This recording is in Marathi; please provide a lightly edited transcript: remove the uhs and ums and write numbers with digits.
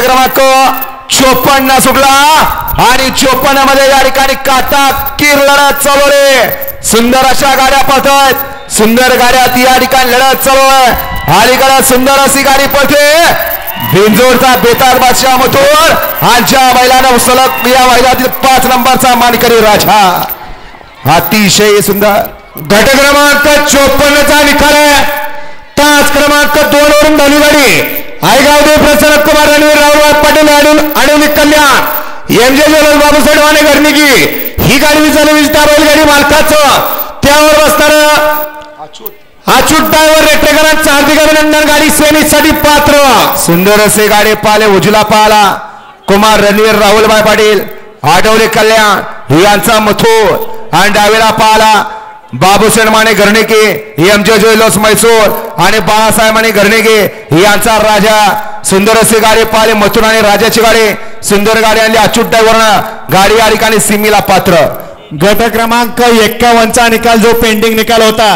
क्रमांक 54 सुटला आणि 54 मध्ये या ठिकाणी काटा कीर लढत चालू आहे। सुंदर अशा गाड्या पळतात, सुंदर गाड्यात या ठिकाणी लढत चालू आहे। अलीकडे सुंदर अशी गाडी पळते बिंजोडचा बेताज बादशाह मथुर यांच्या बैलानं सलग या बैलातील 5 नंबरचा मानकरी राजा। अतिशय सुंदर गट क्रमांक 54 चा निकाल आहे। तास क्रमांक 2 वरून धावली गाडी आयगाव देव प्रसन्न कुमार रणवीर रावळ पाटील आडवणी कल्याण एमजे ज्वेलर्स बाबूसाहेब वाणे घरनिकी ही गाडी चालवली त्या बैलगाडी मालकाचं त्यावर बसणारा अच्युत ड्रायव्हर रेटेकरांचं हार्दिक अभिनंदन। गाडी सेमीसाठी पात्र। सुंदर असे गाडी पाले उजला पाला कुमार रणवीर राहुलभाई पाटील आडवले कल्याण यांचा मथुर आणि डावीला पाला बाबूसेन माने घरनेके एमजे ज्वेलर्स मैसूर आणि बाळासाहेब माने घरनेके यांचा राजा। सुंदर असे गाडी पाले मथुर आणि राजाची गाडी सुंदर गाडी आणली अच्युत ड्रायव्हरनं गाडी या ठिकाणी सीमेला पात्र। गट क्रमांक 51 चा निकाल जो पेंडिंग निकाल होता